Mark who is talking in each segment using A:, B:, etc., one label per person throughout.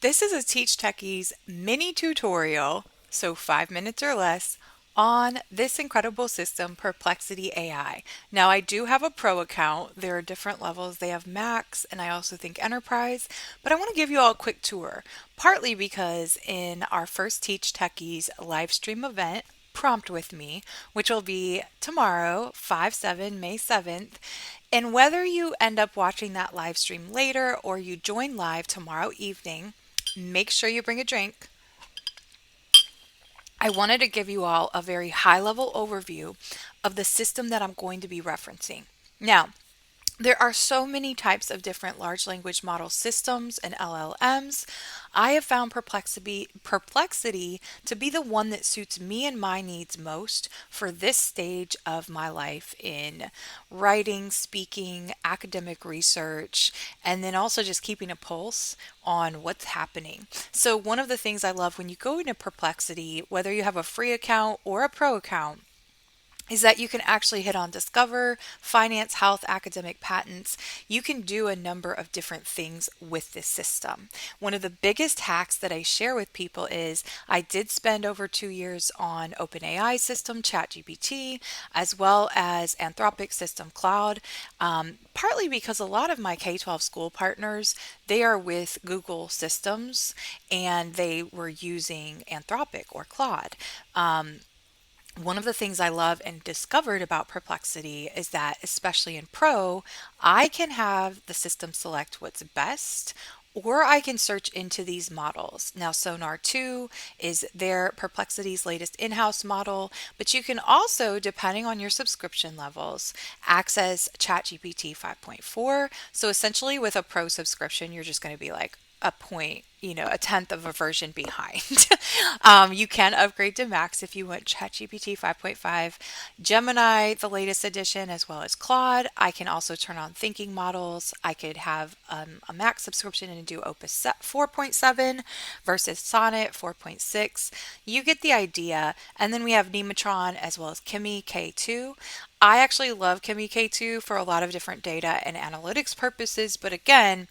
A: This is a Teach Techies mini tutorial, so 5 minutes or less, on this incredible system, Perplexity AI. Now, I do have a pro account. There are different levels. They have Max and I also think Enterprise, but I want to give you all a quick tour, partly because in our first Teach Techies live stream event, Prompt with Me, which will be tomorrow, 5/7, May 7th. And whether you end up watching that live stream later or you join live tomorrow evening, make sure you bring a drink. I wanted to give you all a very high level overview of the system that I'm going to be referencing. Now, there are so many types of different large language model systems and LLMs. I have found Perplexity to be the one that suits me and my needs most for this stage of my life in writing, speaking, academic research, and then also just keeping a pulse on what's happening. So, one of the things I love when you go into Perplexity, whether you have a free account or a pro account, is that you can actually hit on discover, finance, health, academic, patents. You can do a number of different things with this system. One of the biggest hacks that I share with people is I did spend over 2 years on OpenAI system, ChatGPT, as well as Anthropic system, Claude, partly because a lot of my K-12 school partners, they are with Google systems and they were using Anthropic or Claude. One of the things I love and discovered about Perplexity is that, especially in Pro, I can have the system select what's best, or I can search into these models. Now, Sonar 2 is their Perplexity's latest in house model, but you can also, depending on your subscription levels, access ChatGPT 5.4. So, essentially, with a Pro subscription, you're just going to be like, a point, a tenth of a version behind. You can upgrade to Max if you want ChatGPT 5.5, Gemini, the latest edition, as well as Claude. I can also turn on thinking models. I could have a Max subscription and do Opus 4.7 versus Sonnet 4.6. You get the idea. And then we have Nematron as well as Kimi K2. I actually love Kimi K2 for a lot of different data and analytics purposes, but again,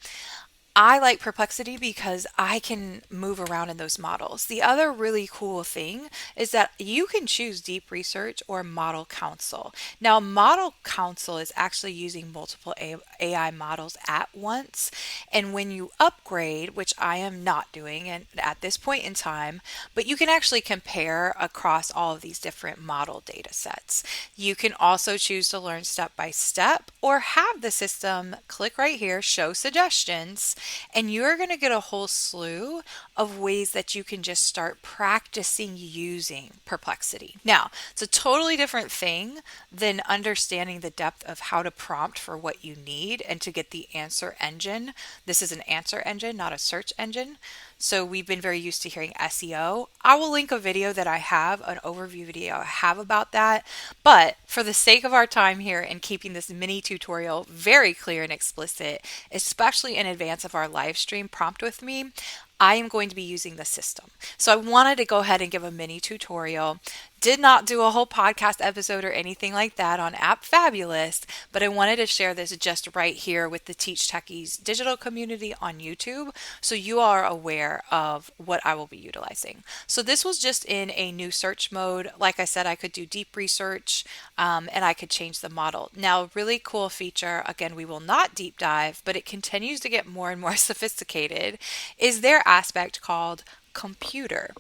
A: I like Perplexity because I can move around in those models. The other really cool thing is that you can choose deep research or model counsel. Now, model counsel is actually using multiple AI models at once. And when you upgrade, which I am not doing and at this point in time, but you can actually compare across all of these different model data sets. You can also choose to learn step by step or have the system click right here, show suggestions, and you're going to get a whole slew of ways that you can just start practicing using Perplexity. Now, it's a totally different thing than understanding the depth of how to prompt for what you need and to get the answer engine. This is an answer engine, not a search engine. So we've been very used to hearing SEO. I will link a video that I have, an overview video I have about that. But for the sake of our time here and keeping this mini tutorial very clear and explicit, especially in advance of our live stream Prompt with Me, I am going to be using the system. So I wanted to go ahead and give a mini tutorial. Did not do a whole podcast episode or anything like that on App Fabulous, but I wanted to share this just right here with the Teach Techies digital community on YouTube so you are aware of what I will be utilizing. So this was just in a new search mode. Like I said, I could do deep research and I could change the model. Now, really cool feature, again, we will not deep dive, but it continues to get more and more sophisticated, is their aspect called computer.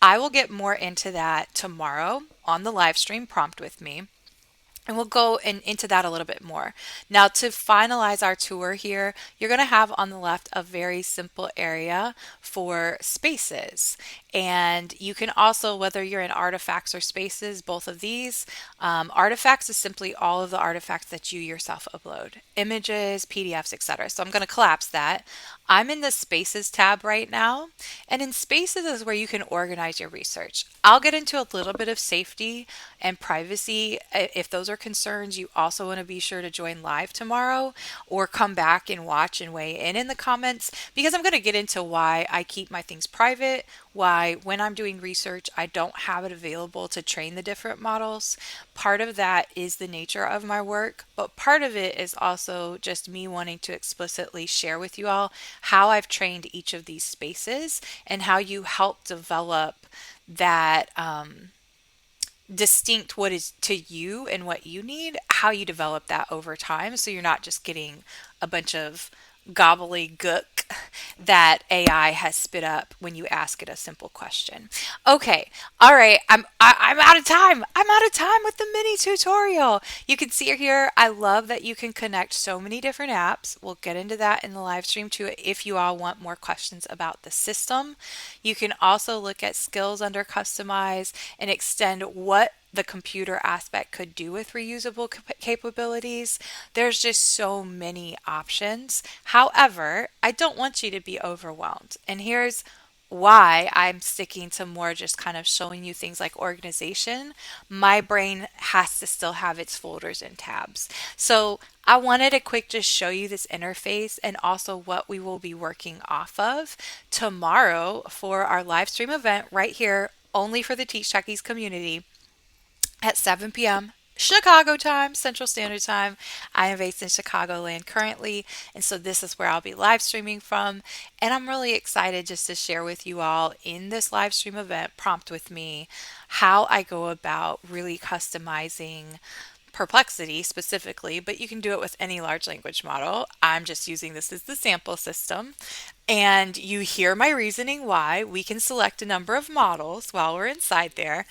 A: I will get more into that tomorrow on the live stream Prompt with Me. And we'll go into that a little bit more. Now, to finalize our tour here, you're going to have on the left a very simple area for spaces. And you can also, whether you're in artifacts or spaces, both of these, artifacts is simply all of the artifacts that you yourself upload, images, PDFs, etc. So I'm going to collapse that. I'm in the Spaces tab right now, and in Spaces is where you can organize your research. I'll get into a little bit of safety and privacy. If those are concerns, you also want to be sure to join live tomorrow or come back and watch and weigh in the comments, because I'm going to get into why I keep my things private, why when I'm doing research, I don't have it available to train the different models. Part of that is the nature of my work, but part of it is also just me wanting to explicitly share with you all how I've trained each of these spaces and how you help develop that distinct what is to you and what you need, how you develop that over time so you're not just getting a bunch of gobbledygook that AI has spit up when you ask it a simple question. Okay, all right, I'm out of time. I'm out of time with the mini tutorial. You can see here, I love that you can connect so many different apps. We'll get into that in the live stream too if you all want more questions about the system. You can also look at skills under customize and extend what the computer aspect could do with reusable capabilities. There's just so many options. However, I don't want you to be overwhelmed. And here's why I'm sticking to more just kind of showing you things like organization. My brain has to still have its folders and tabs. So I wanted to quick just show you this interface and also what we will be working off of tomorrow for our live stream event right here only for the Teach Techies community at 7 p.m. Chicago time, Central Standard Time. I am based in Chicagoland currently, and so this is where I'll be live streaming from. And I'm really excited just to share with you all in this live stream event, Prompt with Me, how I go about really customizing Perplexity specifically, but you can do it with any large language model. I'm just using this as the sample system. And you hear my reasoning why. We can select a number of models while we're inside there.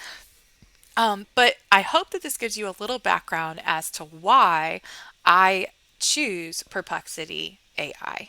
A: But I hope that this gives you a little background as to why I choose Perplexity AI.